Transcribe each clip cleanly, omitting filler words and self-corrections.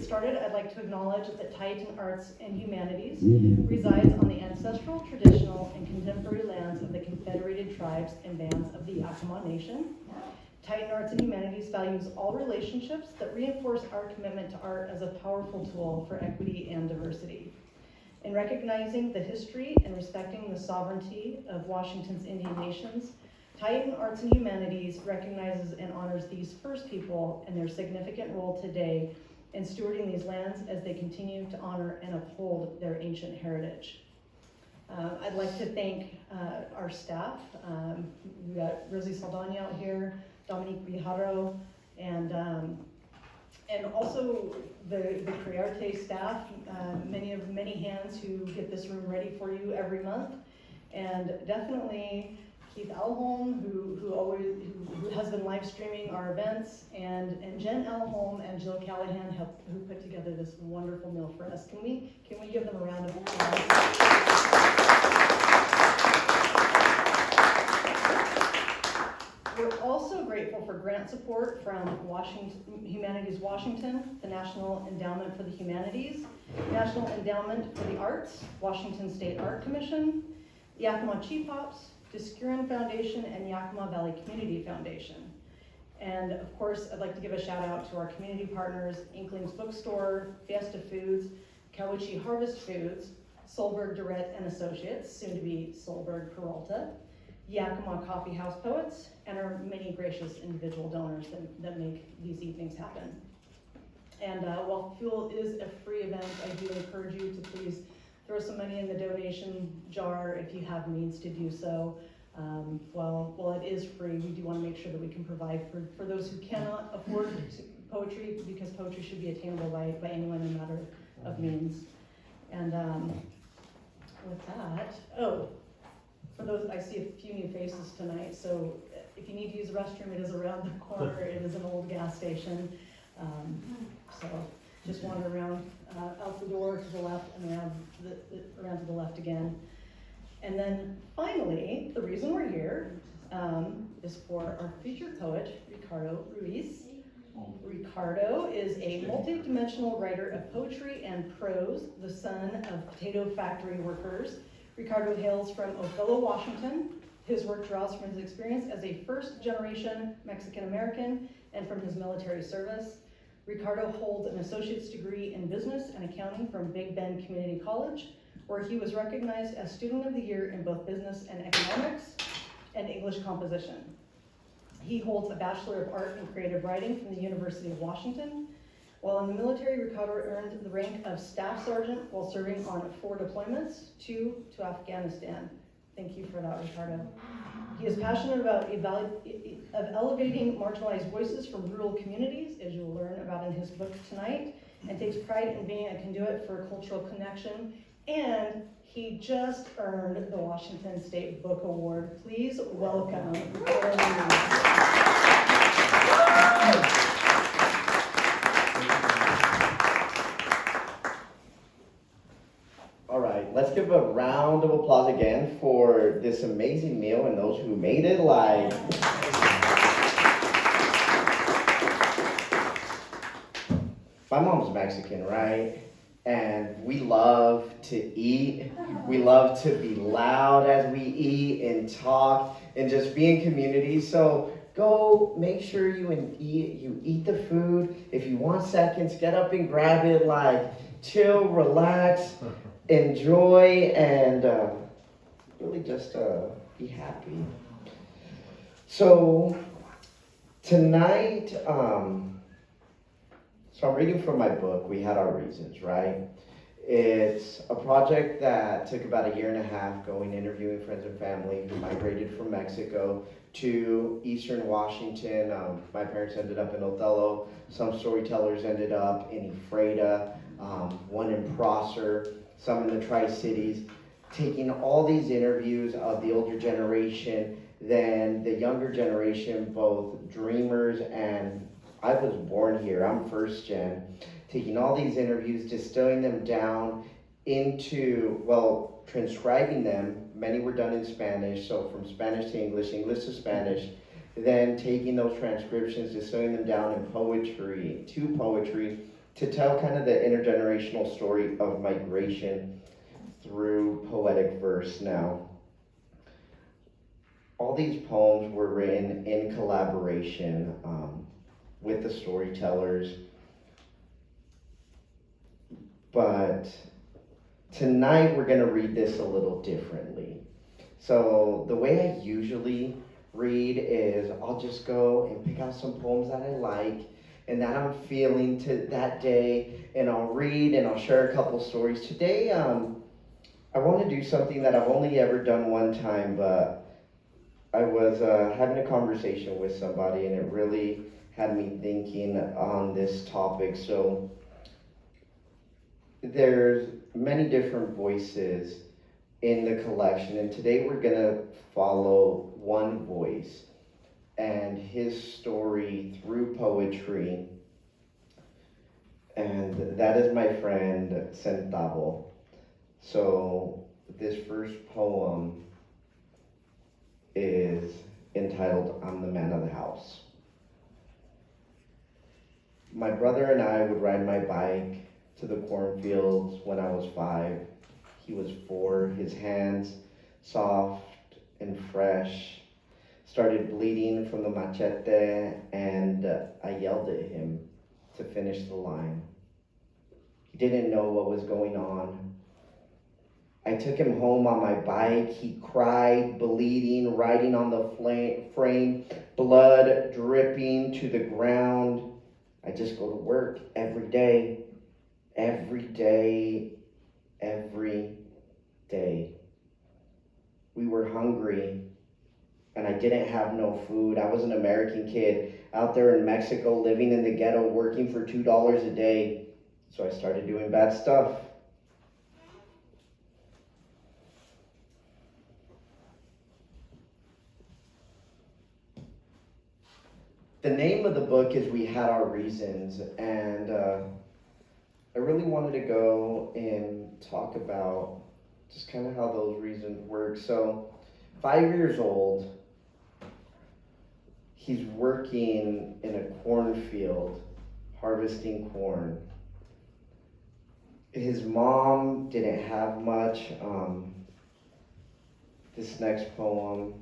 Started, I'd like to acknowledge that Titan Arts and Humanities resides on the ancestral, traditional, and contemporary lands of the Confederated Tribes and Bands of the Yakima Nation. Titan Arts and Humanities values all relationships that reinforce our commitment to art as a powerful tool for equity and diversity. In recognizing the history and respecting the sovereignty of Washington's Indian nations, Titan Arts and Humanities recognizes and honors these First People and their significant role today in stewarding these lands as they continue to honor and uphold their ancient heritage. I'd like to thank our staff. We've got Rosie Saldana out here, Dominique Guijarro, and also the Crearte staff, many hands who get this room ready for you every month, and definitely Keith Alholm, who has been live streaming our events, and Jen Alholm and Jill Callahan who put together this wonderful meal for us. Can we give them a round of applause? We're also grateful for grant support from Humanities Washington, the National Endowment for the Humanities, National Endowment for the Arts, Washington State Art Commission, Yakima Chief Hops, Discurin Foundation, and Yakima Valley Community Foundation. And of course, I'd like to give a shout out to our community partners, Inklings Bookstore, Fiesta Foods, Cowiche Harvest Foods, Solberg Durrett and Associates, soon to be Solberg Peralta, Yakima Coffee House Poets, and our many gracious individual donors that make these evenings happen. And while fuel is a free event, I do encourage you to please throw some money in the donation jar if you have means to do so. While it is free, we do want to make sure that we can provide for those who cannot afford poetry, because poetry should be attainable by anyone, no matter of means. And with that, for those, I see a few new faces tonight, so if you need to use the restroom, it is around the corner. It is an old gas station. So just wander around out the door to the left and around to the left again. And then finally, the reason we're here is for our featured poet, Ricardo Ruiz. Ricardo is a multi-dimensional writer of poetry and prose, the son of potato factory workers. Ricardo hails from Othello, Washington. His work draws from his experience as a first-generation Mexican-American and from his military service. Ricardo holds an associate's degree in business and accounting from Big Bend Community College, where he was recognized as Student of the Year in both business and economics and English composition. He holds a Bachelor of Art in Creative Writing from the University of Washington. While in the military, Ricardo earned the rank of Staff Sergeant while serving on 4 deployments, 2 to Afghanistan. Thank you for that, Ricardo. He is passionate about elevating marginalized voices from rural communities, as you will learn about in his book tonight, and takes pride in being a conduit for cultural connection. And he just earned the Washington State Book Award. Please welcome Ricardo Ruiz. All right, let's give a round of applause again for this amazing meal and those who made it live. My mom's Mexican, right? And we love to eat. We love to be loud as we eat and talk and just be in community. So go make sure you eat the food. If you want seconds, get up and grab it. Like, chill, relax, enjoy, and really just be happy. So tonight, so I'm reading from my book, We Had Our Reasons, right? It's a project that took about 1.5 years going interviewing friends and family who migrated from Mexico to Eastern Washington. My parents ended up in Othello. Some storytellers ended up in Ephrata, one in Prosser, some in the Tri-Cities, taking all these interviews of the older generation, then the younger generation, both dreamers and I was born here, I'm first gen, taking all these interviews, distilling them down into, well, transcribing them. Many were done in Spanish, so from Spanish to English, English to Spanish, then taking those transcriptions, distilling them down in poetry, to tell kind of the intergenerational story of migration through poetic verse now. All these poems were written in collaboration with the storytellers, but tonight we're going to read this a little differently. So the way I usually read is I'll just go and pick out some poems that I like and that I'm feeling to that day, and I'll read and I'll share a couple stories. Today, I want to do something that I've only ever done one time, but I was having a conversation with somebody and it really had me thinking on this topic. So there's many different voices in the collection, and today we're gonna follow one voice and his story through poetry, and that is my friend Centavo. So this first poem is entitled "I'm the Man of the House." My brother and I would ride my bike to the cornfields when I was 5. He was 4. His hands, soft and fresh, started bleeding from the machete, and I yelled at him to finish the line. He didn't know what was going on. I took him home on my bike. He cried, bleeding, riding on the frame, blood dripping to the ground. I just go to work every day, every day, every day. We were hungry, and I didn't have no food. I was an American kid out there in Mexico, living in the ghetto, working for $2 a day. So I started doing bad stuff. The name of the book is We Had Our Reasons, and I really wanted to go and talk about just kind of how those reasons work. So, 5 years old, he's working in a cornfield, harvesting corn. His mom didn't have much. This next poem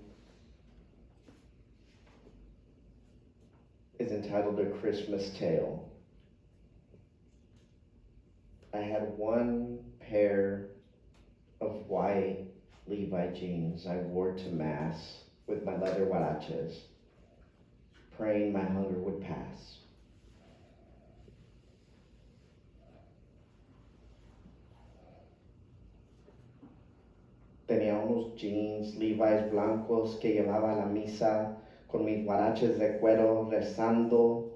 is entitled A Christmas Tale. I had one pair of white Levi jeans I wore to mass with my leather huaraches, praying my hunger would pass. Tenía unos jeans Levi's blancos que llevaba a la misa con mis huaraches de cuero rezando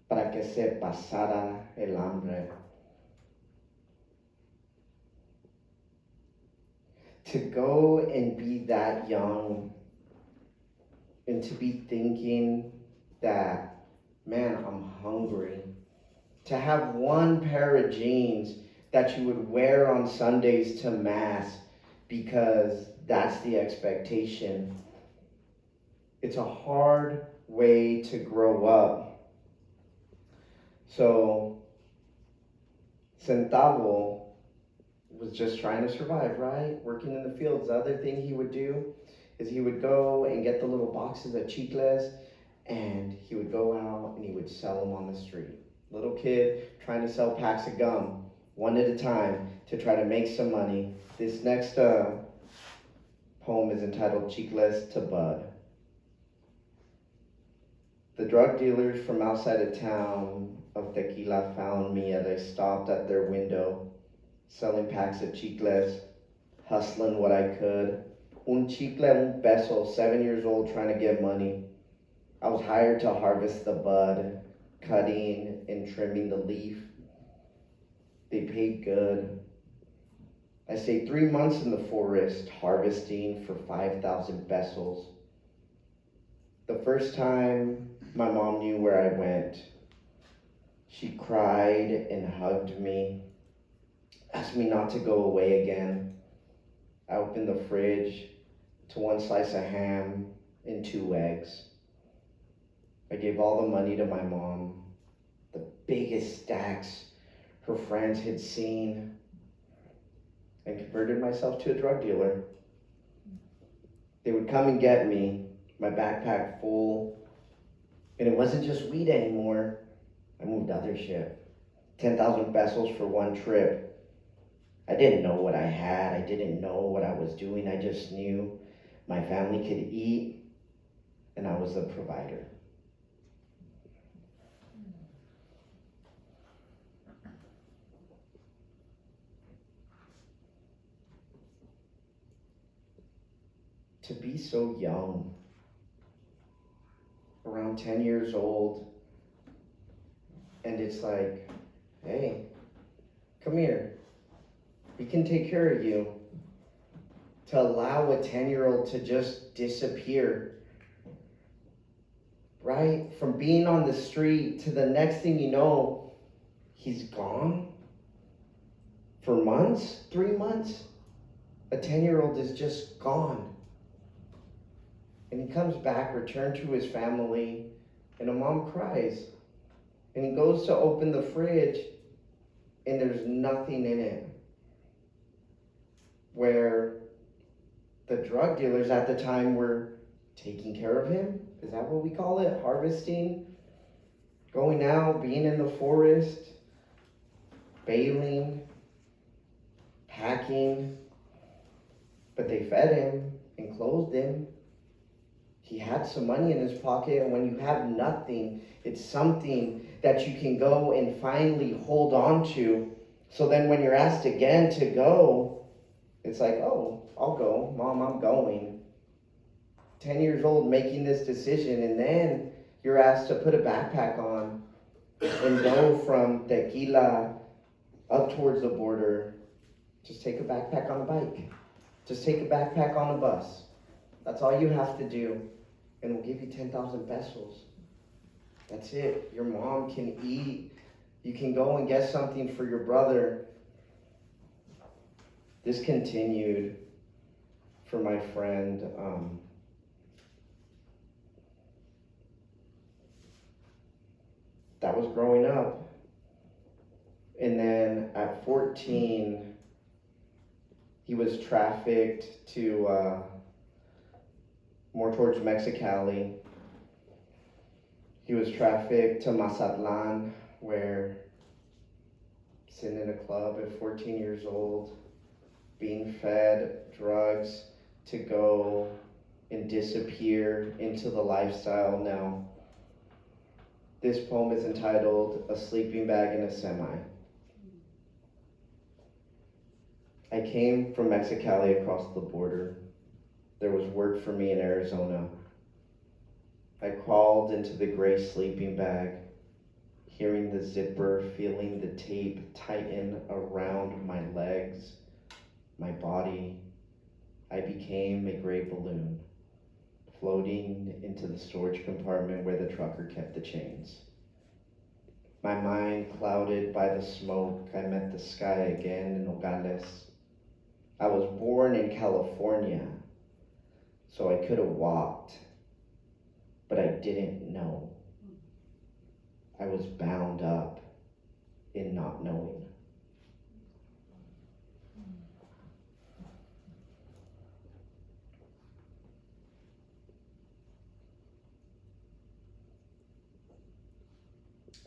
para que se pasara el hambre. To go and be that young and to be thinking that, man, I'm hungry. To have one pair of jeans that you would wear on Sundays to mass because that's the expectation. It's a hard way to grow up. So, Centavo was just trying to survive, right? Working in the fields. The other thing he would do is he would go and get the little boxes of chicles, and he would go out and he would sell them on the street. Little kid trying to sell packs of gum, one at a time, to try to make some money. This next poem is entitled Chicles to Bud. The drug dealers from outside of town of Tequila found me as I stopped at their window, selling packs of chicles, hustling what I could. Un chicle, un peso, 7 years old, trying to get money. I was hired to harvest the bud, cutting and trimming the leaf. They paid good. I stayed 3 months in the forest, harvesting for 5,000 pesos. The first time my mom knew where I went, she cried and hugged me, asked me not to go away again. I opened the fridge to 1 slice of ham and 2 eggs. I gave all the money to my mom. the biggest stacks her friends had seen, and converted myself to a drug dealer. They would come and get me, my backpack full, and it wasn't just weed anymore. I moved other shit. 10,000 pesos for one trip. I didn't know what I had. I didn't know what I was doing. I just knew my family could eat, and I was the provider. To be so young, around 10 years old, and it's like, hey, come here, we can take care of you. To allow a 10-year-old to just disappear, right? From being on the street to the next thing you know, he's gone for months, 3 months. A 10-year-old is just gone. And he comes back, returned to his family, and a mom cries. And he goes to open the fridge, and there's nothing in it. Where the drug dealers at the time were taking care of him. Is that what we call it? Harvesting? Going out, being in the forest, bailing, packing. But they fed him and clothed him. He had some money in his pocket, and when you have nothing, it's something that you can go and finally hold on to. So then when you're asked again to go, it's like, oh, I'll go. Mom, I'm going. 10 years old making this decision, and then you're asked to put a backpack on and go from Tequila up towards the border. Just take a backpack on a bike. Just take a backpack on a bus. That's all you have to do. And we'll give you 10,000 pesos. That's it. Your mom can eat. You can go and get something for your brother. This continued for my friend. That was growing up. And then at 14, he was trafficked to more towards Mexicali. He was trafficked to Mazatlan, where sitting in a club at 14 years old, being fed drugs to go and disappear into the lifestyle. Now, this poem is entitled A Sleeping Bag in a Semi. I came from Mexicali across the border. There was work for me in Arizona. I crawled into the gray sleeping bag, hearing the zipper, feeling the tape tighten around my legs, my body. I became a gray balloon, floating into the storage compartment where the trucker kept the chains. My mind clouded by the smoke, I met the sky again in Nogales. I was born in California, so I could have walked, but I didn't know. I was bound up in not knowing.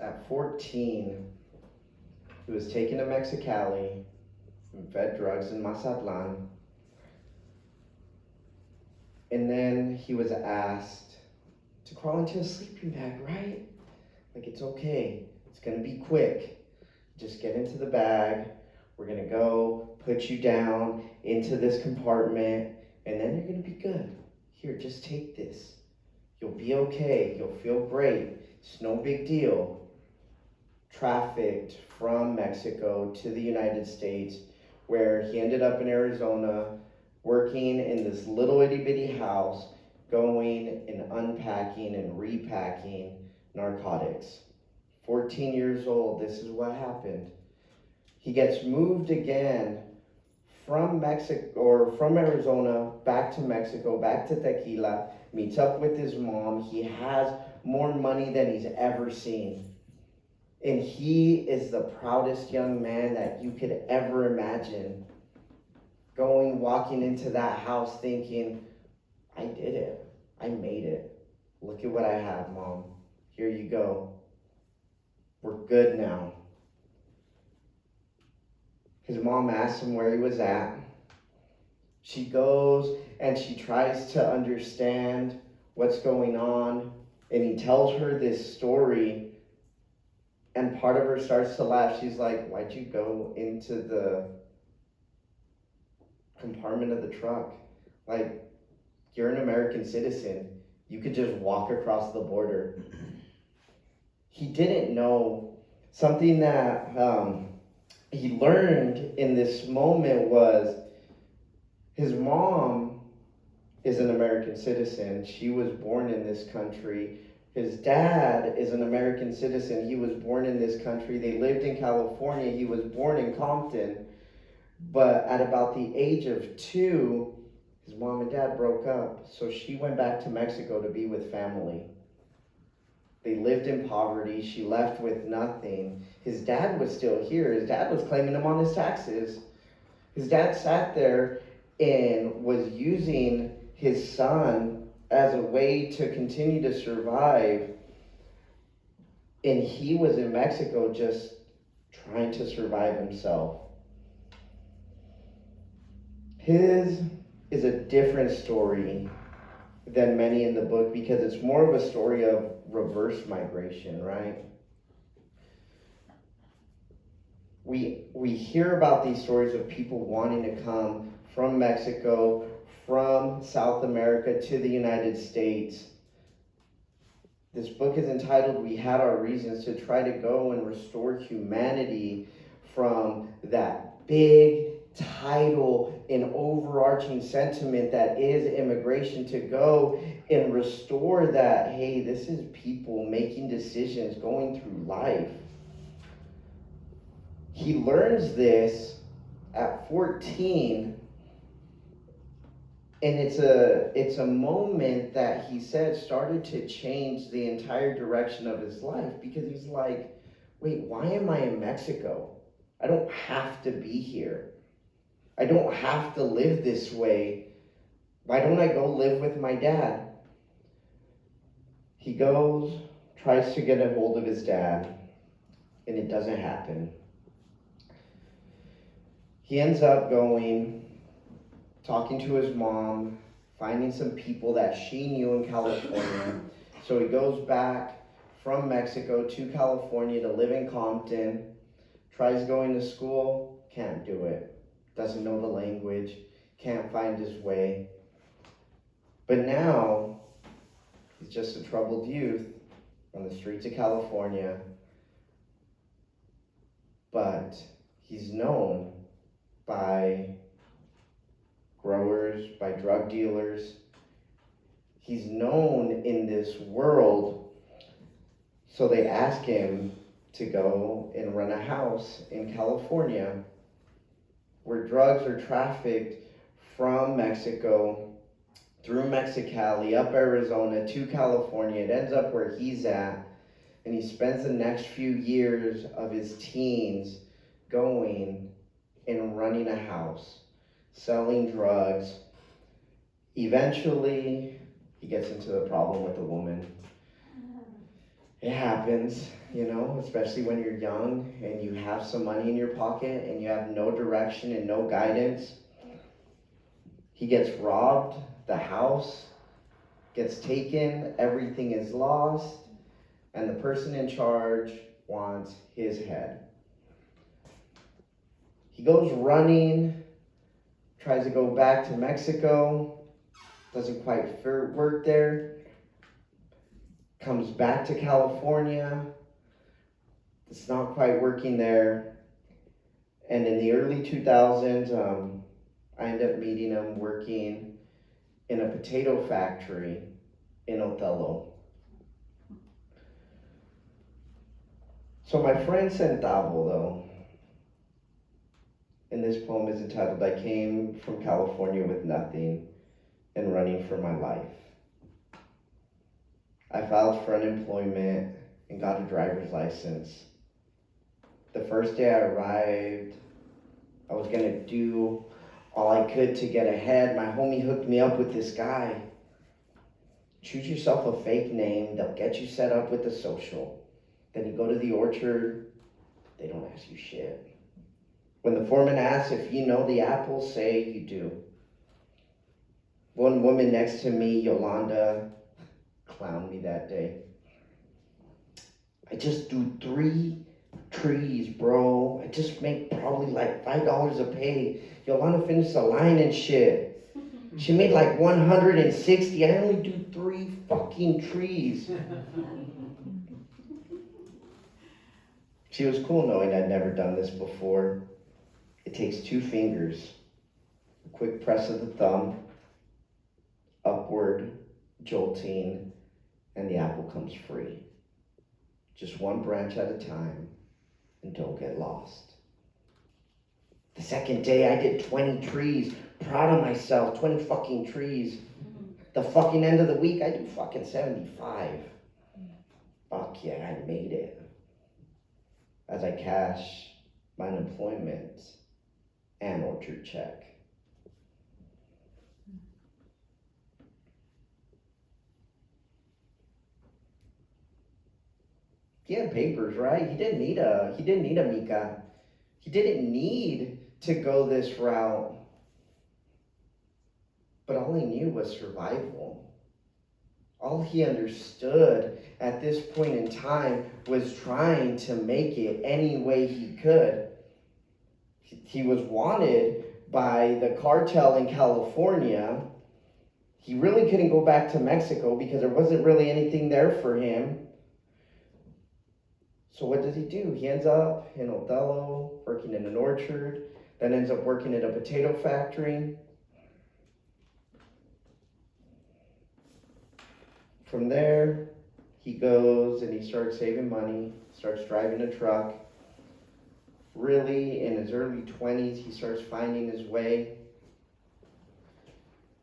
At 14, he was taken to Mexicali and fed drugs in Mazatlan. And then he was asked to crawl into a sleeping bag, right? Like, it's okay. It's gonna be quick. Just get into the bag. We're gonna go put you down into this compartment, and then you're gonna be good. Here, just take this. You'll be okay. You'll feel great. It's no big deal. Trafficked from Mexico to the United States, where he ended up in Arizona, working in this little itty bitty house, going and unpacking and repacking narcotics. 14 years old, this is what happened. He gets moved again from Mexico, or from Arizona, back to Mexico, back to Tequila, meets up with his mom. He has more money than he's ever seen. And he is the proudest young man that you could ever imagine. Walking into that house thinking, I did it. I made it. Look at what I have, Mom. Here you go. We're good now. His mom asked him where he was at. She goes and she tries to understand what's going on. And he tells her this story. And part of her starts to laugh. She's like, why'd you go into the compartment of the truck? Like, you're an American citizen. You could just walk across the border. He didn't know something that he learned in this moment was his mom is an American citizen. She was born in this country. His dad is an American citizen. He was born in this country. They lived in California. He was born in Compton. But at about the age of 2, his mom and dad broke up. So she went back to Mexico to be with family. They lived in poverty. She left with nothing. His dad was still here. His dad was claiming him on his taxes. His dad sat there and was using his son as a way to continue to survive. And he was in Mexico just trying to survive himself. His is a different story than many in the book because it's more of a story of reverse migration, right? We hear about these stories of people wanting to come from Mexico, from South America to the United States. This book is entitled We Had Our Reasons, to try to go and restore humanity from that big title and overarching sentiment that is immigration, to go and restore that, hey, this is people making decisions, going through life. He learns this at 14, and it's a moment that he said started to change the entire direction of his life, because he's like, wait, why am I in Mexico? I don't have to be here. I don't have to live this way. Why don't I go live with my dad? He goes, tries to get a hold of his dad, and it doesn't happen. He ends up going, talking to his mom, finding some people that she knew in California. So he goes back from Mexico to California to live in Compton, tries going to school, can't do it. Doesn't know the language, can't find his way. But now, he's just a troubled youth on the streets of California. But he's known by growers, by drug dealers. He's known in this world. So they ask him to go and run a house in California where drugs are trafficked from Mexico, through Mexicali, up Arizona, to California. It ends up where he's at, and he spends the next few years of his teens going and running a house, selling drugs. Eventually, he gets into the problem with a woman. It happens, especially when you're young and you have some money in your pocket and you have no direction and no guidance. He gets robbed, the house gets taken, everything is lost, and the person in charge wants his head. He goes running, tries to go back to Mexico, doesn't quite work there. Comes back to California, it's not quite working there, and in the early 2000s, I ended up meeting him working in a potato factory in Othello. So my friend Centavo, though, in this poem is entitled, I Came from California with Nothing and Running for My Life. I filed for unemployment and got a driver's license The first day I arrived, I was gonna do all I could to get ahead. My homie hooked me up with this guy. Choose yourself a fake name, they'll get you set up with the social. Then you go to the orchard, they don't ask you shit. When the foreman asks if you know the apples, say you do. One woman next to me, Yolanda, clowned me that day. I just do 3 trees, bro. I just make probably like $5 a pay. Yolanda finished the line and shit. She made like 160. I only do 3 fucking trees. She was cool knowing I'd never done this before. It takes 2 fingers, a quick press of the thumb, upward, jolting, and the apple comes free. Just 1 branch at a time, and don't get lost. The second day I did 20 trees, proud of myself, 20 fucking trees. The fucking end of the week I do fucking 75. Fuck yeah, I made it. As I cash my unemployment and orchard check. He had papers, right? He didn't need a Mika. He didn't need to go this route. But all he knew was survival. All he understood at this point in time was trying to make it any way he could. He was wanted by the cartel in California. He really couldn't go back to Mexico because there wasn't really anything there for him. So what does he do? He ends up in Othello, working in an orchard, then ends up working at a potato factory. From there, he goes and he starts saving money, starts driving a truck. Really, in his early 20s, he starts finding his way.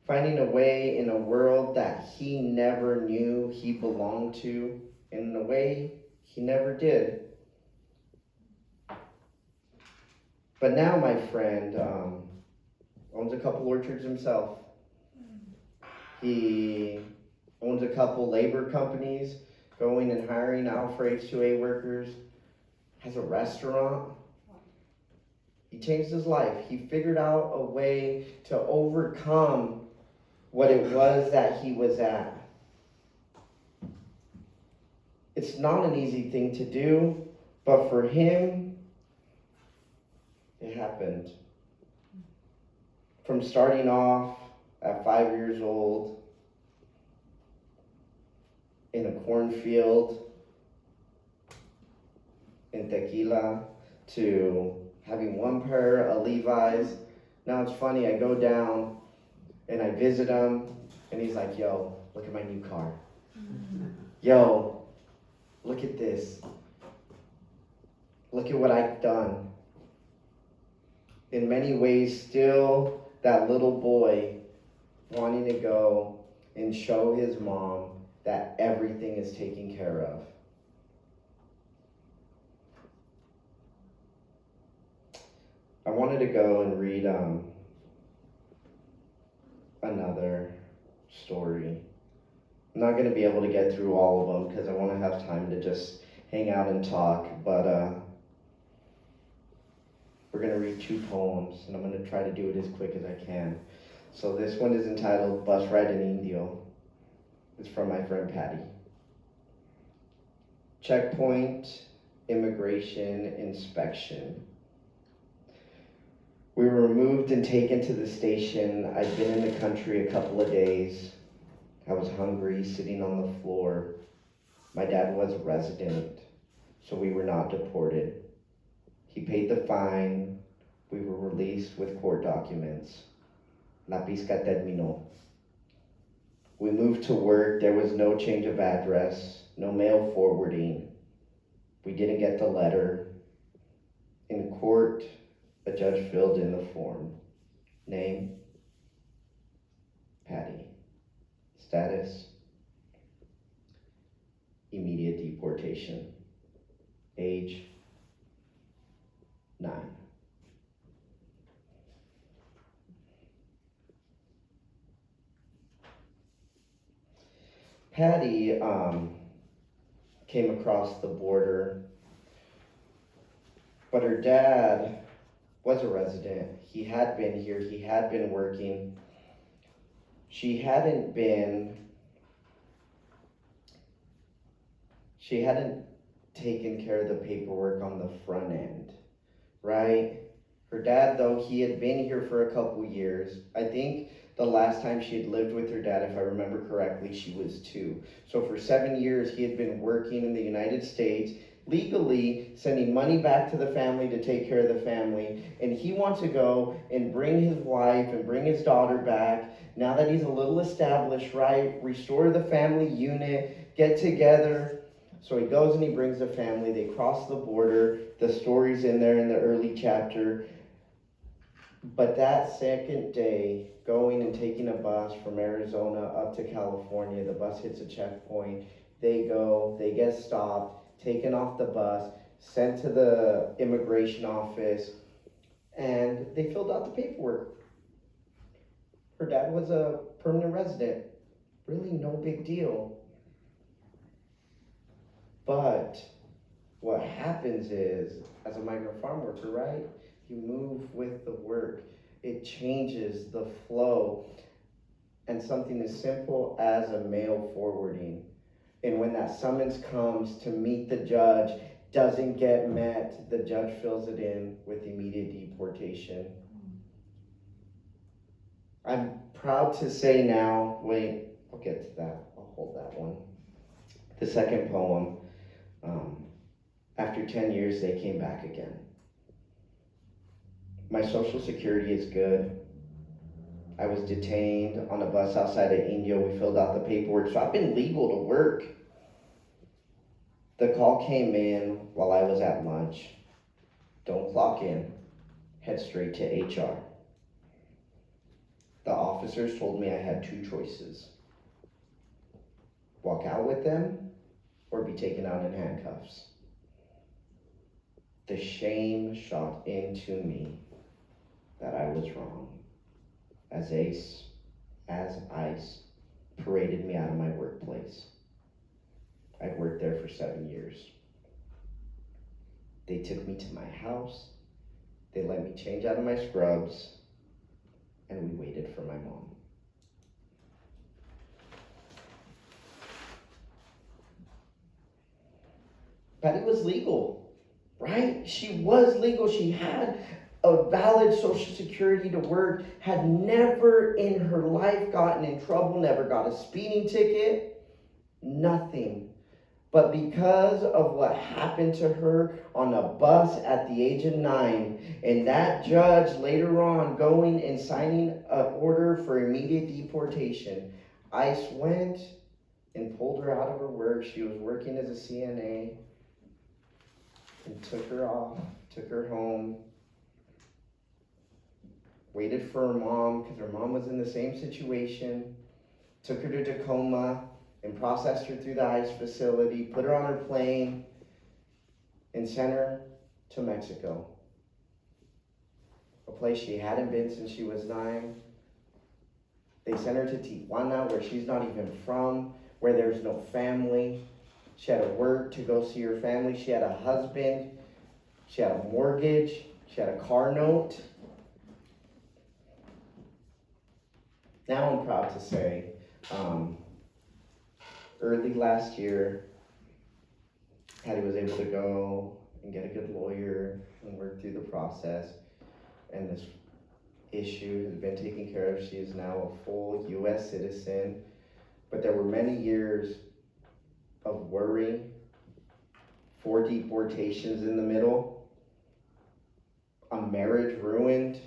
Finding a way in a world that he never knew he belonged to, in a way he never did. But now my friend owns a couple orchards himself. He owns a couple labor companies, going and hiring out for H-2A workers, has a restaurant. He changed his life. He figured out a way to overcome what it was that he was at. It's not an easy thing to do, but for him, it happened. From starting off at 5 years old in a cornfield in Tequila to having 1 pair of Levi's. Now it's funny, I go down and I visit him and he's like, yo, look at my new car. Yo, look at this. Look at what I've done. In many ways, still that little boy wanting to go and show his mom that everything is taken care of. I wanted to go and read another story. I'm not going to be able to get through all of them because I want to have time to just hang out and talk, but we're going to read 2 poems, and I'm going to try to do it as quick as I can. So this one is entitled Bus Ride in Indio. It's from my friend Patty. Checkpoint, immigration, inspection. We were removed and taken to the station. I'd been in the country a couple of days. I was hungry, sitting on the floor. My dad was a resident, so we were not deported. He paid the fine. We were released with court documents. La pizca terminó. We moved to work. There was no change of address, no mail forwarding. We didn't get the letter. In court, a judge filled in the form. Name, Patty. Status, immediate deportation. Age, Patty came across the border, but her dad was a resident. He had been here, he had been working. She hadn't taken care of the paperwork on the front end, right? Her dad, though, he had been here for a couple years. I think the last time she had lived with her dad, if I remember correctly, she was 2. So for 7 years, he had been working in the United States, legally sending money back to the family to take care of the family. And he wants to go and bring his wife and bring his daughter back. Now that he's a little established, right? Restore the family unit, get together. So he goes and he brings the family. They cross the border. The story's in there in the early chapter. But that second day, going and taking a bus from Arizona up to California, the bus hits a checkpoint. They go, they get stopped, taken off the bus, sent to the immigration office, and they filled out the paperwork. Her dad was a permanent resident. Really no big deal. But what happens is, as a migrant farm worker, right? You move with the work. It changes the flow. And something as simple as a mail forwarding. And when that summons comes to meet the judge, doesn't get met, the judge fills it in with immediate deportation. I'm proud to say now, wait, I'll get to that. I'll hold that one. The second poem, after 10 years, they came back again. My social security is good. I was detained on a bus outside of India. We filled out the paperwork, so I've been legal to work. The call came in while I was at lunch. Don't clock in. Head straight to HR. The officers told me I had 2 choices. Walk out with them or be taken out in handcuffs. The shame shot into me that I was wrong. As ICE paraded me out of my workplace. I'd worked there for 7 years. They took me to my house. They let me change out of my scrubs, and we waited for my mom. Patty was legal, right? She was legal. She had a valid social security to work, had never in her life gotten in trouble, never got a speeding ticket, nothing. But because of what happened to her on a bus at the age of 9, and that judge later on going and signing an order for immediate deportation, ICE went and pulled her out of her work. She was working as a CNA and took her off, took her home, waited for her mom because her mom was in the same situation, took her to Tacoma and processed her through the ICE facility, put her on her plane, and sent her to Mexico. A place she hadn't been since she was 9. They sent her to Tijuana, where she's not even from, where there's no family. She had to work to go see her family. She had a husband. She had a mortgage. She had a car note. Now I'm proud to say, early last year, Patty was able to go and get a good lawyer and work through the process. And this issue has been taken care of. She is now a full U.S. citizen. But there were many years of worry, 4 deportations in the middle, a marriage ruined,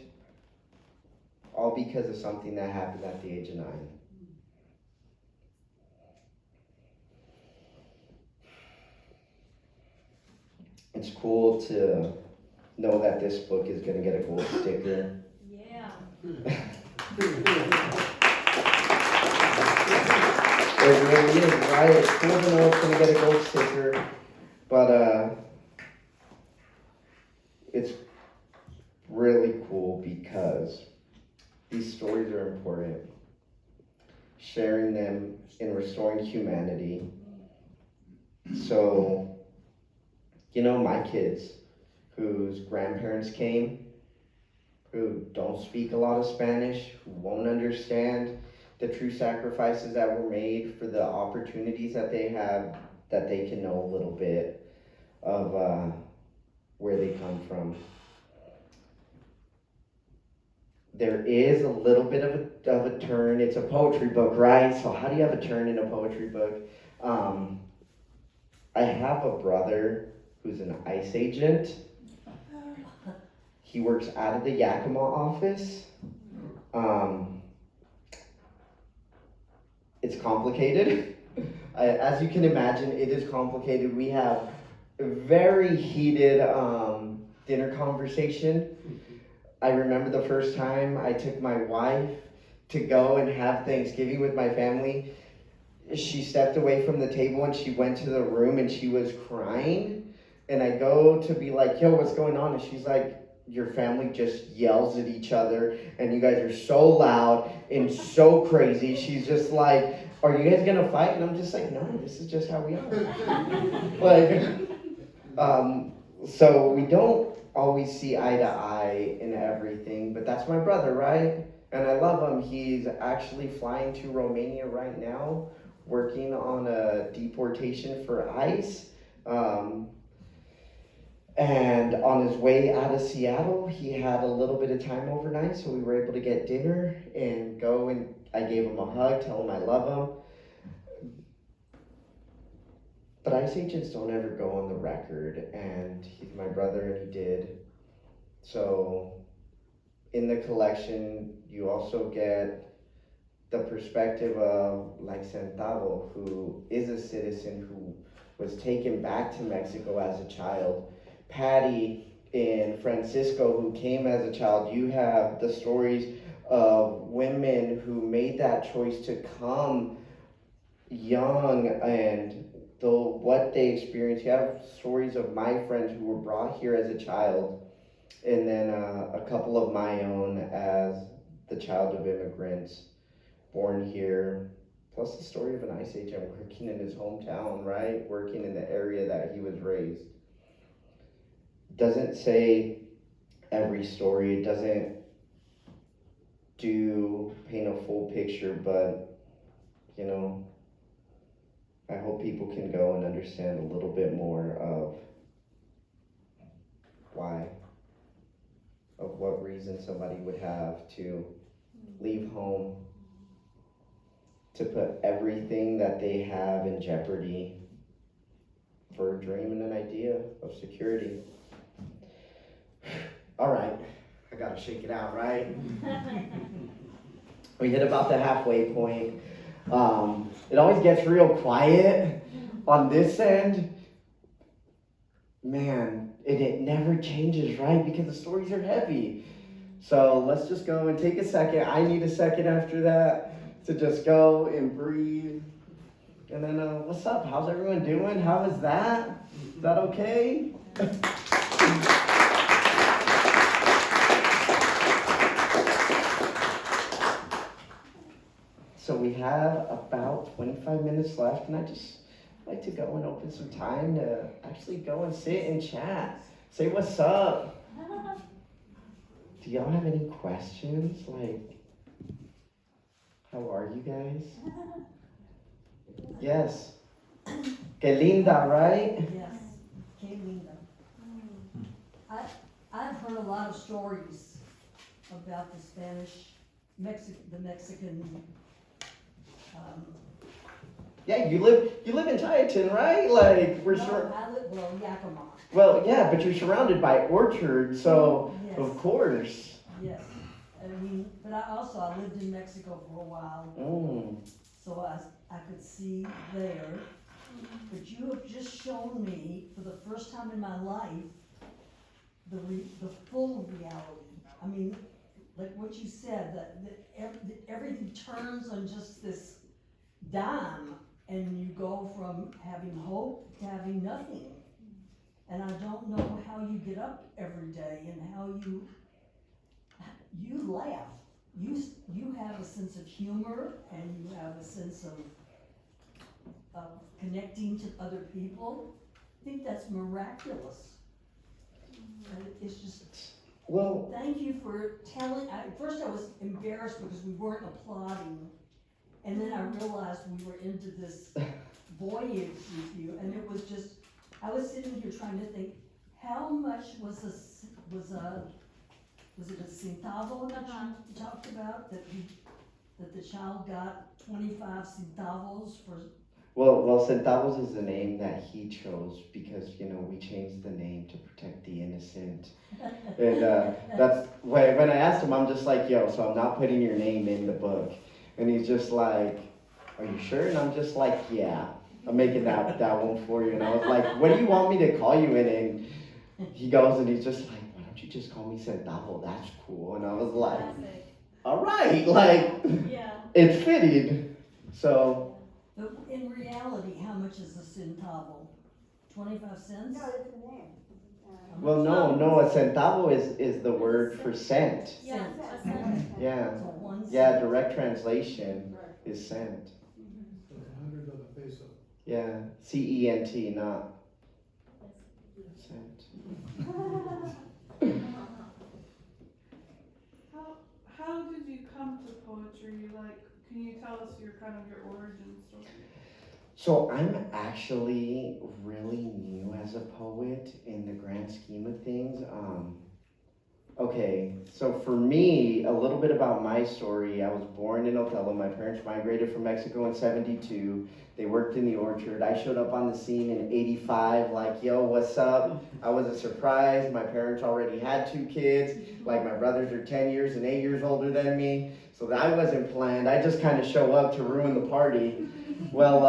all because of something that happened at the age of 9. It's cool to know that this book is going to get a gold sticker. Yeah. It really is, right? It's cool to know it's going to get a gold sticker, but it's these stories are important. Sharing them and restoring humanity. So, my kids whose grandparents came, who don't speak a lot of Spanish, who won't understand the true sacrifices that were made for the opportunities that they have, that they can know a little bit of where they come from. There is a little bit of a turn. It's a poetry book, right? So how do you have a turn in a poetry book? I have a brother who's an ICE agent. He works out of the Yakima office. It's complicated. As you can imagine, it is complicated. We have a very heated dinner conversation. I remember the first time I took my wife to go and have Thanksgiving with my family. She stepped away from the table and she went to the room and she was crying. And I go to be like, yo, what's going on? And she's like, your family just yells at each other and you guys are so loud and so crazy. She's just like, are you guys gonna fight? And I'm just like, no, this is just how we are. So we don't always see eye to eye in everything, but that's my brother, right? And I love him. He's actually flying to Romania right now, working on a deportation for ICE. And on his way out of Seattle, he had a little bit of time overnight, so we were able to get dinner and go, and I gave him a hug, tell him I love him. But ICE agents don't ever go on the record, and he's my brother, and he did. So in the collection, you also get the perspective of like Centavo, who is a citizen who was taken back to Mexico as a child. Patty and Francisco, who came as a child. You have the stories of women who made that choice to come young and what they experienced. You have stories of my friends who were brought here as a child, and then a couple of my own as the child of immigrants born here, plus the story of an ICE agent working in his hometown, right? Working in the area that he was raised. Doesn't say every story, it doesn't paint a full picture, but I hope people can go and understand a little bit more of why, of what reason somebody would have to leave home, to put everything that they have in jeopardy for a dream and an idea of security. All right, I gotta shake it out, right? We hit about the halfway point. It always gets real quiet on this end. Man, and it never changes, right? Because the stories are heavy. So let's just go and take a second. I need a second after that to just go and breathe. And then, what's up? How's everyone doing? How is that? Is that okay? So we have about 25 minutes left, and I just like to go and open some time to actually go and sit and chat. Say what's up. Do y'all have any questions? Like, how are you guys? Yes. Que linda, right? Yes, que linda. I've heard a lot of stories about the the Mexican. Yeah, you live in Tieton, right? Like we're sure. I live Yakima. Well, yeah, but you're surrounded by orchards, so Yes. of course. Yes, but I lived in Mexico for a while, so I could see there. But you have just shown me for the first time in my life the full reality. Like what you said, that everything turns on just this dime, and you go from having hope to having nothing. And I don't know how you get up every day and how you laugh. you have a sense of humor and you have a sense of connecting to other people. I think that's miraculous. And it's just, Well, thank you for telling, at first I was embarrassed because we weren't applauding. And then I realized we were into this voyage with you, and it was just, I was sitting here trying to think, how much was it a centavo that you talked about, that the child got 25 centavos for? well, centavos is the name that he chose because, we changed the name to protect the innocent. And that's, when I asked him, I'm just like, yo, so I'm not putting your name in the book. And he's just like, are you sure? And I'm just like, yeah, I'm making that one for you. And I was like, what do you want me to call you? And he goes and he's just like, why don't you just call me Centavo? That's cool. And I was like, all right, like, it's fitting. So. But in reality, how much is a centavo? 25 cents? No, it's a name. Well, no, a centavo is the word for cent. Yeah, Cent. a cent. Yeah, So 1 cent. yeah, direct translation is cent. So 100 of the peso. Yeah, CENT, not cent. How did you come to poetry? Like, can you tell us your origin story? So I'm actually really new as a poet in the grand scheme of things. Okay, so for me, a little bit about my story. I was born in Othello. My parents migrated from Mexico in '72. They worked in the orchard. I showed up on the scene in '85 like, yo, what's up? I was a surprise. My parents already had 2 kids. Like, my brothers are 10 years and 8 years older than me. So that wasn't planned. I just kind of show up to ruin the party. Well,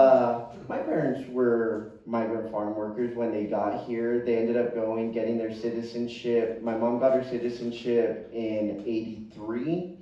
my parents were migrant farm workers when they got here. They ended up getting their citizenship. My mom got her citizenship in '83.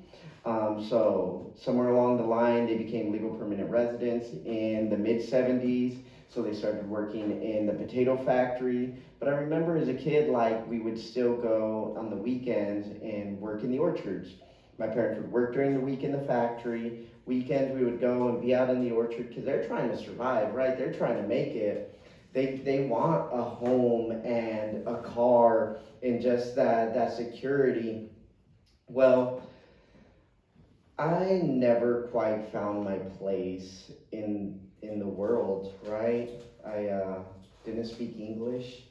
So somewhere along the line, they became legal permanent residents in the mid-'70s. So they started working in the potato factory. But I remember as a kid, like, we would still go on the weekends and work in the orchards. My parents would work during the week in the factory. Weekends we would go and be out in the orchard because they're trying to survive, right? They're trying to make it. They want a home and a car and just that security. Well, I never quite found my place in the world, right? I didn't speak English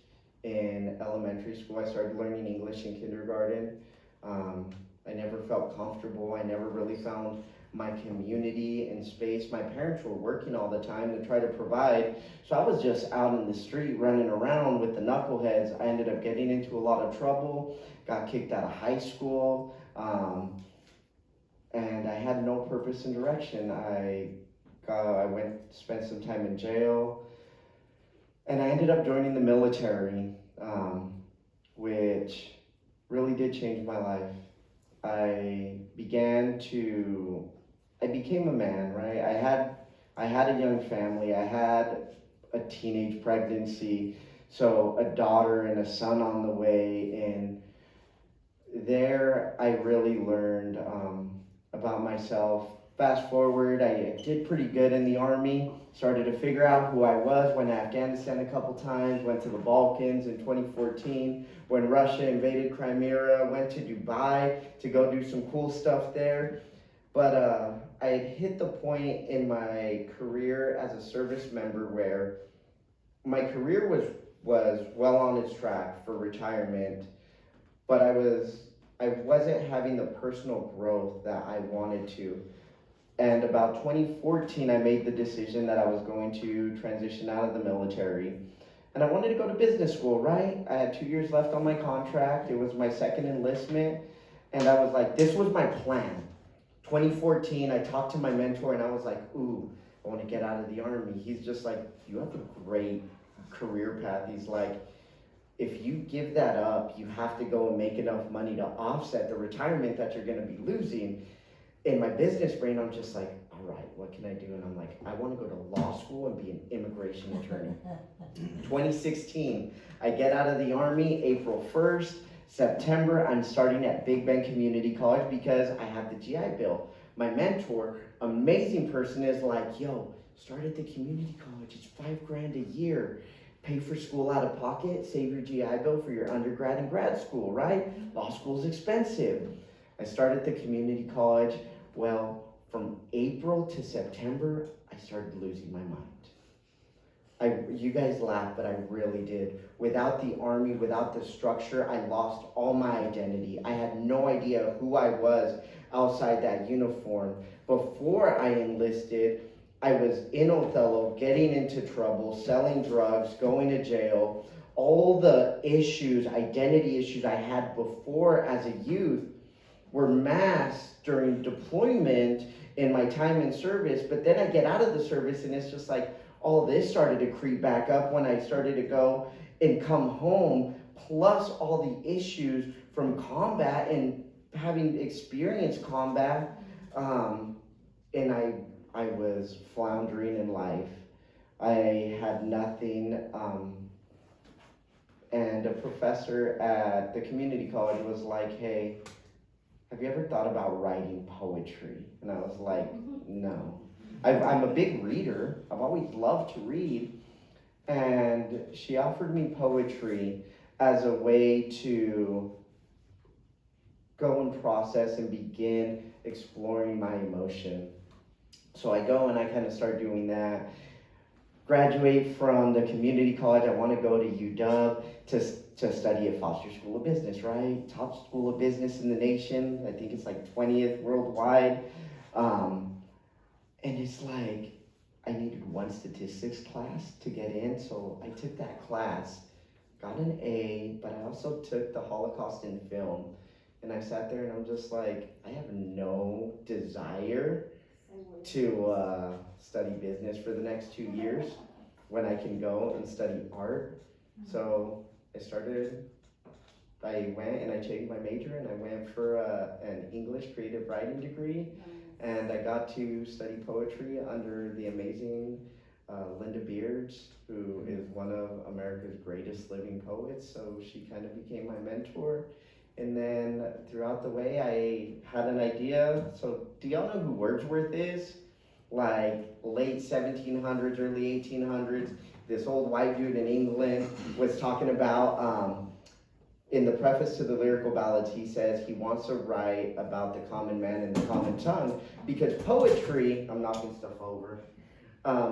in elementary school. I started learning English in kindergarten. I never felt comfortable. I never really found my community and space. My parents were working all the time to try to provide, so I was just out in the street running around with the knuckleheads. I ended up getting into a lot of trouble, got kicked out of high school, and I had no purpose and direction. I spent some time in jail, and I ended up joining the military, which really did change my life. I became a man, right? I had a young family. I had a teenage pregnancy, so a daughter and a son on the way. And there I really learned about myself. Fast forward, I did pretty good in the Army, started to figure out who I was, went to Afghanistan a couple times, went to the Balkans in 2014, when Russia invaded Crimea, went to Dubai to go do some cool stuff there. But I had hit the point in my career as a service member where my career was well on its track for retirement, but I wasn't having the personal growth that I wanted to. And about 2014, I made the decision that I was going to transition out of the military. And I wanted to go to business school, right? I had 2 years left on my contract. It was my second enlistment. And I was like, this was my plan. 2014, I talked to my mentor and I was like, ooh, I want to get out of the Army. He's just like, you have a great career path. He's like, if you give that up, you have to go and make enough money to offset the retirement that you're going to be losing. In my business brain, I'm just like, all right, what can I do? And I'm like, I want to go to law school and be an immigration attorney. 2016, I get out of the Army, April 1st. September, I'm starting at Big Bend Community College because I have the GI Bill. My mentor, amazing person, is like, yo, start at the community college. It's $5,000 a year. Pay for school out of pocket, save your GI Bill for your undergrad and grad school, right? Law school's expensive. I started the community college. Well, from April to September, I started losing my mind. You guys laugh, but I really did. Without the Army, without the structure, I lost all my identity. I had no idea who I was outside that uniform. Before I enlisted, I was in Othello, getting into trouble, selling drugs, going to jail. All the issues, identity issues I had before as a youth were masked during deployment in my time in service. But then I get out of the service and it's just like, all this started to creep back up when I started to go and come home, plus all the issues from combat and having experienced combat. And I was floundering in life. I had nothing. And a professor at the community college was like, hey, have you ever thought about writing poetry? And I was like, no. I'm a big reader. I've always loved to read. And she offered me poetry as a way to go and process and begin exploring my emotion. So I go and I kind of start doing that. Graduate from the community college. I want to go to UW to study at Foster School of Business, right? Top school of business in the nation. I think it's like 20th worldwide. And it's like, I needed one statistics class to get in, so I took that class, got an A, but I also took the Holocaust in film. And I sat there and I'm just like, I have no desire to study business for the next 2 years when I can go and study art. So I went and I changed my major and I went for an English creative writing degree. And I got to study poetry under the amazing Linda Beards, who is one of America's greatest living poets. So she kind of became my mentor. And then throughout the way, I had an idea. So do y'all know who Wordsworth is? Like late 1700s, early 1800s. This old white dude in England was talking about, in the preface to the lyrical ballads, he says he wants to write about the common man and the common tongue because poetry, I'm knocking stuff over,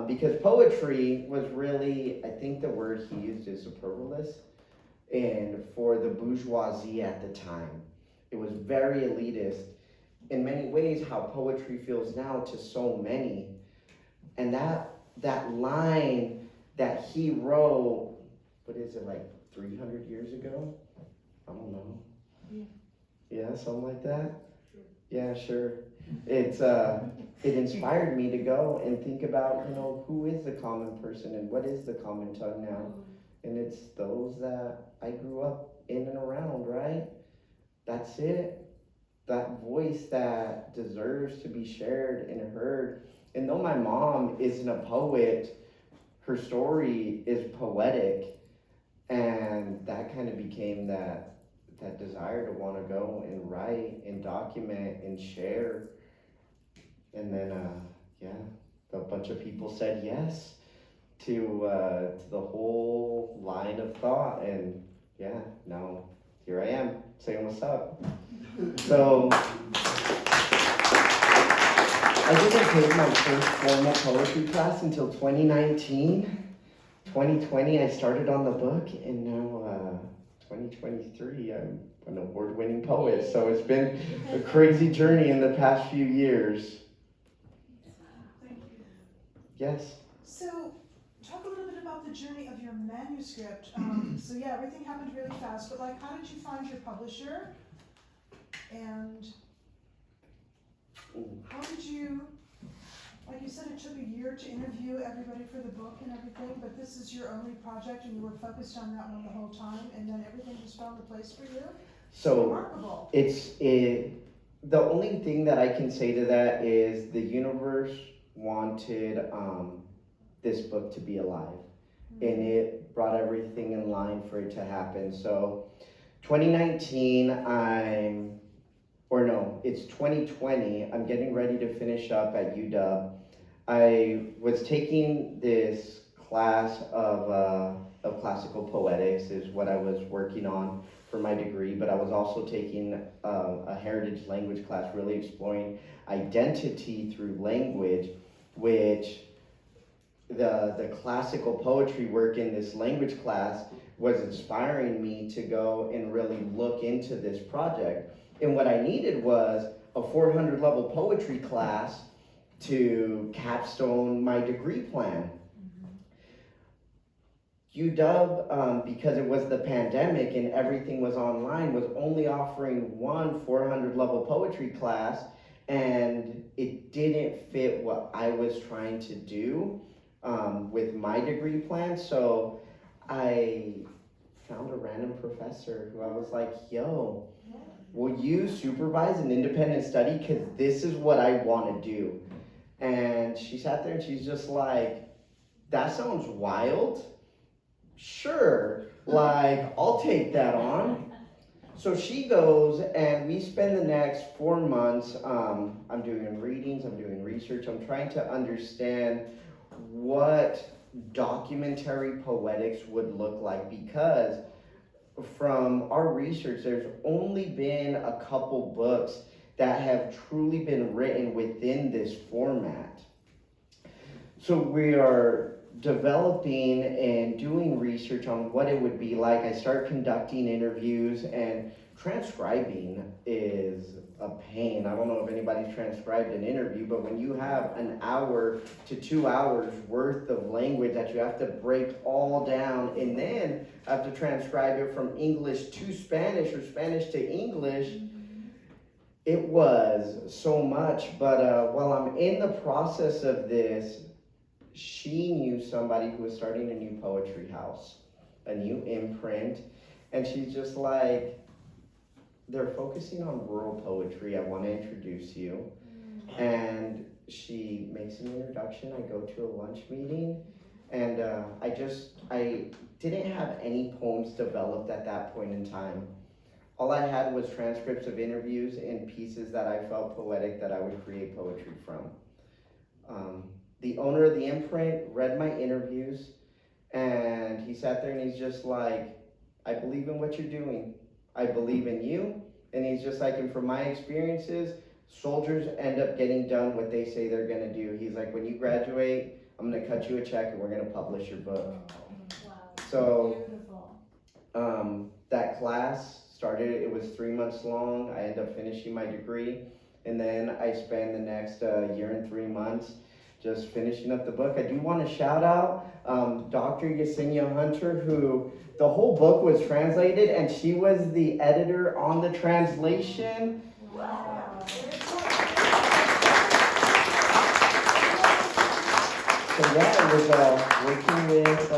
because poetry was really, I think the word he used is superfluous, and for the bourgeoisie at the time. It was very elitist. In many ways, how poetry feels now to so many. And that line that he wrote, what is it, like 300 years ago? I don't know. Yeah, something like that? Sure. Yeah, sure. It's it inspired me to go and think about, who is the common person and what is the common tongue now? And it's those that I grew up in and around, right? That's it. That voice that deserves to be shared and heard. And though my mom isn't a poet, her story is poetic. And that kind of became that desire to want to go and write and document and share. And then, a bunch of people said yes to the whole line of thought. And now here I am saying what's up. So I didn't take my first formal poetry class until 2019. 2020, I started on the book, and now 2023, I'm an award-winning poet. So it's been a crazy journey in the past few years. Thank you. Yes? So, talk a little bit about the journey of your manuscript. So yeah, everything happened really fast, but how did you find your publisher? And how did you, like you said, it took a year to interview everybody for the book and everything, but this is your only project and you were focused on that one the whole time, and then everything just fell into place for you? So remarkable. The only thing that I can say to that is the universe wanted this book to be alive, and it brought everything in line for it to happen. So 2019, it's 2020, I'm getting ready to finish up at UW. I was taking this class of classical poetics is what I was working on for my degree, but I was also taking a heritage language class, really exploring identity through language, which the classical poetry work in this language class was inspiring me to go and really look into this project. And what I needed was a 400 level poetry class to capstone my degree plan. UW, because it was the pandemic and everything was online, was only offering one 400 level poetry class, and it didn't fit what I was trying to do with my degree plan. So I found a random professor who I was like, yo, will you supervise an independent study? Because this is what I want to do. And she sat there and she's just like, that sounds wild. Sure, like, I'll take that on. So she goes and we spend the next 4 months, I'm doing readings, I'm doing research, I'm trying to understand what documentary poetics would look like, because from our research, there's only been a couple books that have truly been written within this format. So we are developing and doing research on what it would be like. I start conducting interviews, and transcribing is a pain. I don't know if anybody's transcribed an interview, but when you have an hour to 2 hours worth of language that you have to break all down and then have to transcribe it from English to Spanish or Spanish to English, it was so much. But while I'm in the process of this, she knew somebody who was starting a new poetry house, a new imprint, and she's just like, they're focusing on rural poetry, I want to introduce you. And she makes an introduction. I go to a lunch meeting, and I didn't have any poems developed at that point in time. All I had was transcripts of interviews and pieces that I felt poetic that I would create poetry from. The owner of the imprint read my interviews, and he sat there and he's just like, I believe in what you're doing. I believe in you. And he's just like, and from my experiences, soldiers end up getting done what they say they're gonna do. He's like, when you graduate, I'm gonna cut you a check and we're gonna publish your book. Wow. So Beautiful. that class started, it was 3 months long. I ended up finishing my degree. And then I spent the next year and 3 months just finishing up the book. I do want to shout out Dr. Yesenia Hunter, who the whole book was translated, and she was the editor on the translation. Wow. So yeah, I was working with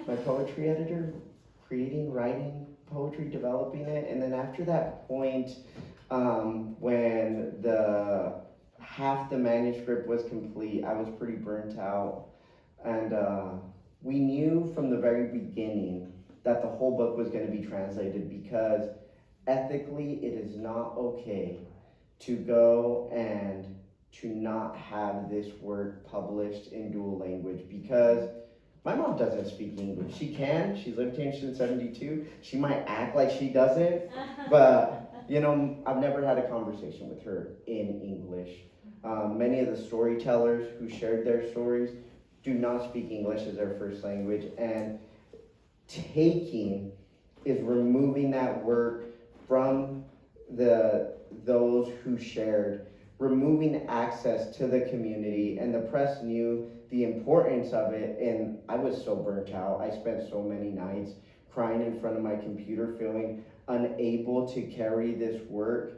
my poetry editor, creating, writing poetry, developing it, and then after that point, when half the manuscript was complete, I was pretty burnt out, and we knew from the very beginning that the whole book was going to be translated, because ethically it is not okay to go and to not have this work published in dual language, because my mom doesn't speak English. She can, she's lived here since 72. She might act like she doesn't, but you know, I've never had a conversation with her in English. Many of the storytellers who shared their stories do not speak English as their first language, and taking is removing that work from those who shared, removing access to the community, and the press knew the importance of it, and I was so burnt out. I spent so many nights crying in front of my computer, feeling unable to carry this work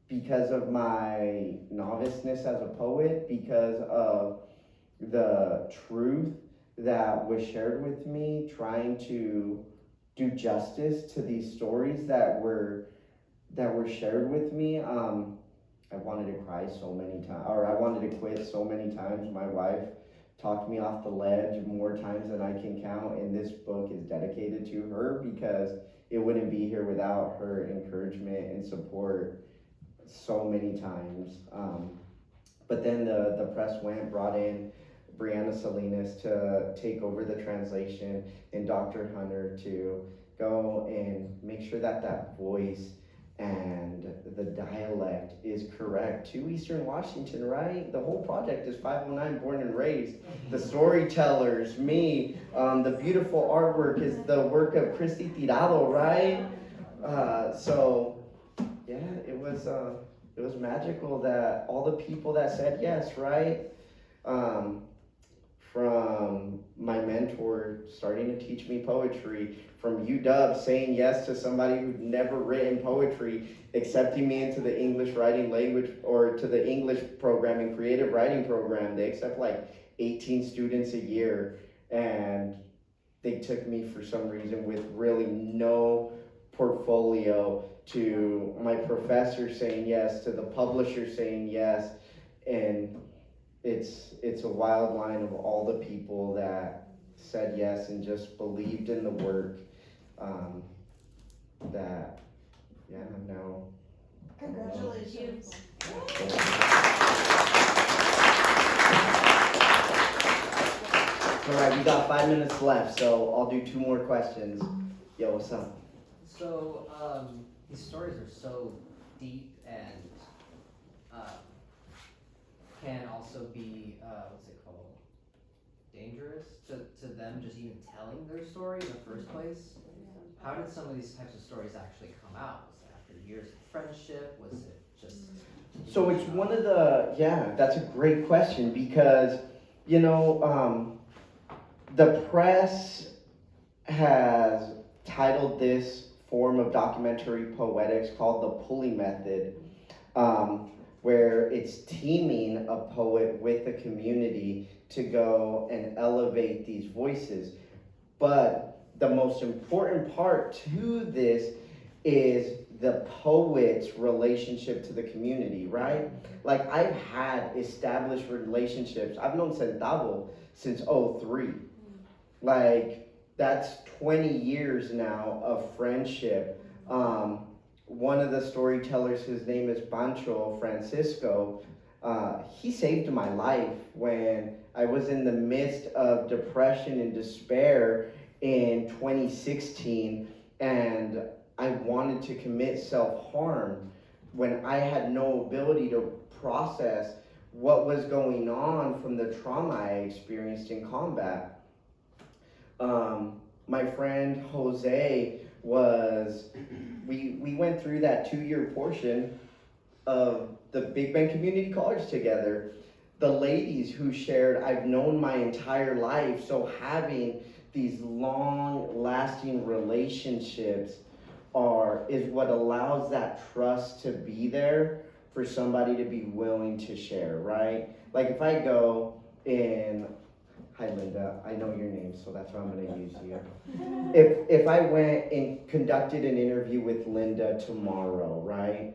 because of my noviceness as a poet, because of the truth that was shared with me, trying to do justice to these stories that were shared with me. I wanted to cry so many times, or I wanted to quit so many times. My wife talked me off the ledge more times than I can count, and this book is dedicated to her, because it wouldn't be here without her encouragement and support so many times. But then the press brought in Brianna Salinas to take over the translation and Dr. Hunter to go and make sure that that voice and the dialect is correct to Eastern Washington, right? The whole project is 509 born and raised. The storytellers, me, the beautiful artwork is the work of Christy Tirado, right? So yeah, it was magical that all the people that said yes, right? From my mentor starting to teach me poetry, from UW saying yes to somebody who'd never written poetry, accepting me into the English writing language or to the English program and creative writing program. They accept like 18 students a year, and they took me for some reason with really no portfolio, to my professor saying yes, to the publisher saying yes, and it's a wild line of all the people that said yes and just believed in the work, that now. Congratulations. All right, we got 5 minutes left, so I'll do 2 more questions. Yo, what's up? So, these stories are so deep and can also be, what's it called, dangerous to them just even telling their story in the first place. How did some of these types of stories actually come out? Was it after years of friendship? Was it just... So it's one of the, that's a great question, because, the press has titled this form of documentary poetics called the pulley method, where it's teaming a poet with the community to go and elevate these voices. But the most important part to this is the poet's relationship to the community, right? Like, I've had established relationships. I've known Centavo since 2003. Like, that's 20 years now of friendship. One of the storytellers, his name is Pancho Francisco, he saved my life when I was in the midst of depression and despair in 2016, and I wanted to commit self-harm when I had no ability to process what was going on from the trauma I experienced in combat. My friend Jose we went through that 2-year portion of the Big Bend Community College together. The ladies who shared, I've known my entire life, so having these long-lasting relationships is what allows that trust to be there for somebody to be willing to share, right? Like, if I go in, hi Linda, I know your name, so that's why I'm gonna use you. If I went and conducted an interview with Linda tomorrow, right?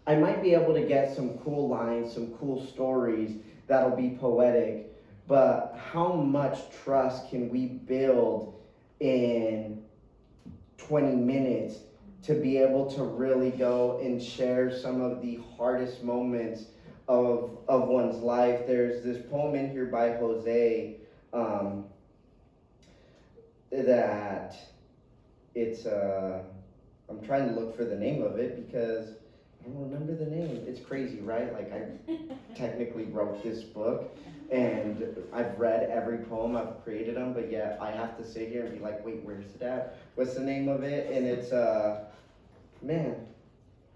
I might be able to get some cool lines, some cool stories that'll be poetic, but how much trust can we build in 20 minutes to be able to really go and share some of the hardest moments of one's life? There's this poem in here by Jose, that it's, I'm trying to look for the name of it because I don't remember the name. It's crazy, right? Like, I technically wrote this book and I've read every poem, I've created them, but yet I have to sit here and be like, wait, where's it at? What's the name of it? And it's, man,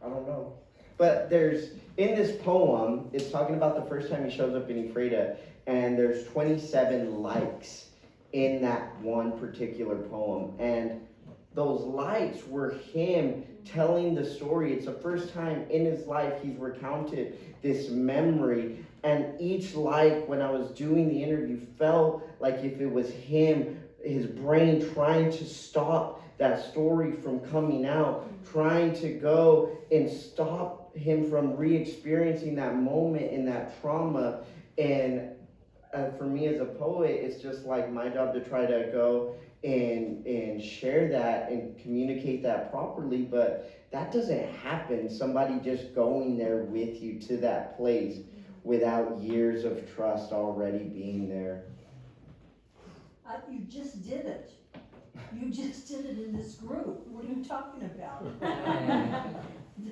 I don't know. But in this poem, it's talking about the first time he shows up in Ephrata, and there's 27 likes in that one particular poem. And those likes were him telling the story. It's the first time in his life he's recounted this memory. And each like, when I was doing the interview, felt like if it was him, his brain trying to stop that story from coming out, trying to go and stop him from re-experiencing that moment and that trauma. And for me as a poet, it's just like my job to try to go and share that and communicate that properly, but that doesn't happen. Somebody just going there with you to that place without years of trust already being there. You just did it. You just did it in this group. What are you talking about?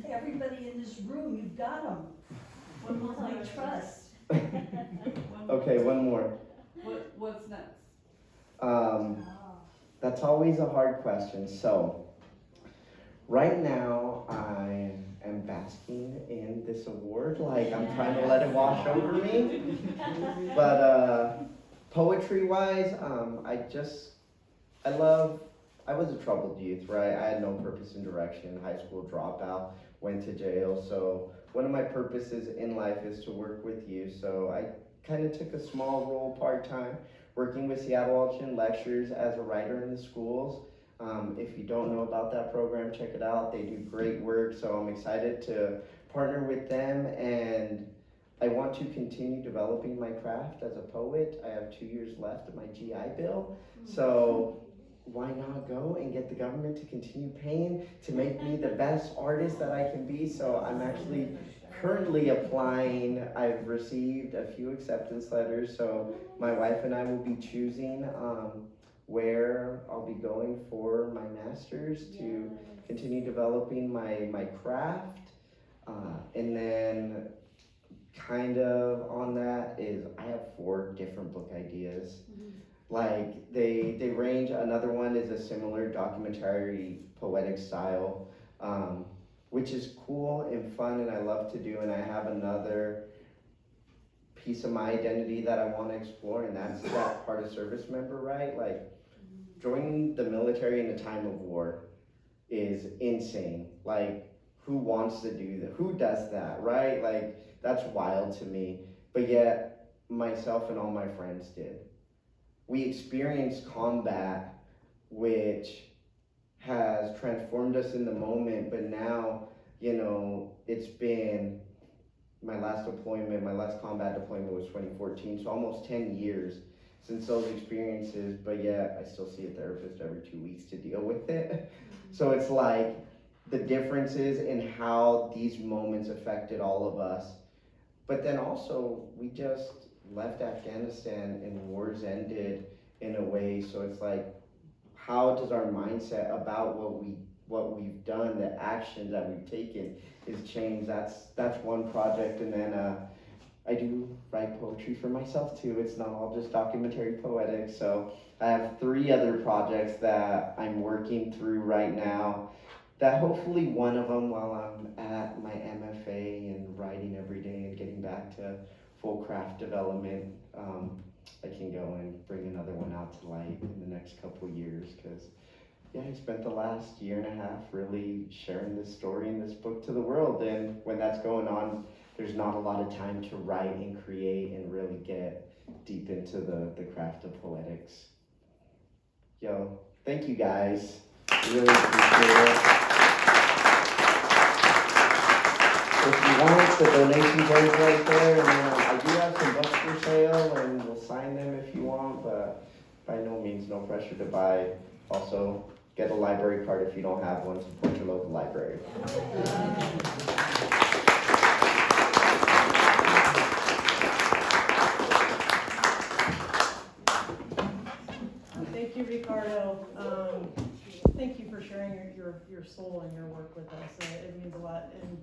Everybody in this room, you've got them. One more I question. trust. Okay, one more. What's next? That's always a hard question. So, right now I am basking in this award, like I'm trying to let it wash over me. But poetry-wise, I was a troubled youth, right? I had no purpose and direction, high school dropout, went to jail. So one of my purposes in life is to work with you. So I kind of took a small role part-time, working with Seattle Washington Lectures as a writer in the schools. If you don't know about that program, check it out. They do great work, so I'm excited to partner with them, and I want to continue developing my craft as a poet. I have 2 years left of my GI Bill, so why not go and get the government to continue paying to make me the best artist that I can be? So I'm actually currently applying. I've received a few acceptance letters, so my wife and I will be choosing where I'll be going for my master's to continue developing my craft. And then kind of on that is I have 4 different book ideas. Like they range. Another one is a similar documentary poetic style, which is cool and fun and I love to do. And I have another piece of my identity that I want to explore, and that's that part of service member, right? Like joining the military in a time of war is insane. Like who wants to do that? Who does that, right? Like that's wild to me. But yet myself and all my friends did. We experienced combat, which has transformed us in the moment, but now, you know, it's been my last combat deployment was 2014, so almost 10 years since those experiences, but yet I still see a therapist every 2 weeks to deal with it. So it's like the differences in how these moments affected all of us. But then also, we just left Afghanistan and wars ended in a way, so it's like, how does our mindset about what we've done, the actions that we've taken is changed? That's one project. And then I do write poetry for myself too. It's not all just documentary poetics. So I have 3 other projects that I'm working through right now, that hopefully one of them, while I'm at my MFA and writing every day and getting back to full craft development, I can go and bring another one out to light in the next couple years. Because I spent the last year and a half really sharing this story and this book to the world, and when that's going on, there's not a lot of time to write and create and really get deep into the craft of poetics. Thank you guys. Really appreciate it. If you want, the donation goes right there, and I do have some books for sale, and we'll sign them if you want, but by no means, no pressure to buy. Also, get a library card if you don't have one. Support your local library. Thank you, Ricardo. Thank you for sharing your soul and your work with us. It means a lot. And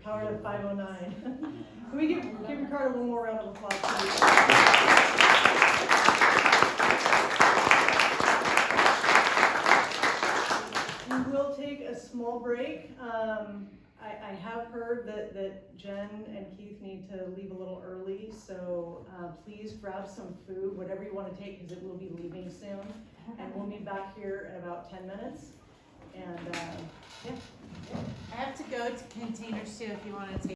power to 509. Can we give Ricardo one more round of applause, please? We will take a small break. I have heard that Jen and Keith need to leave a little early, so please grab some food, whatever you want to take, because it will be leaving soon. And we'll be back here in about 10 minutes. And I have to go to containers too if you want to take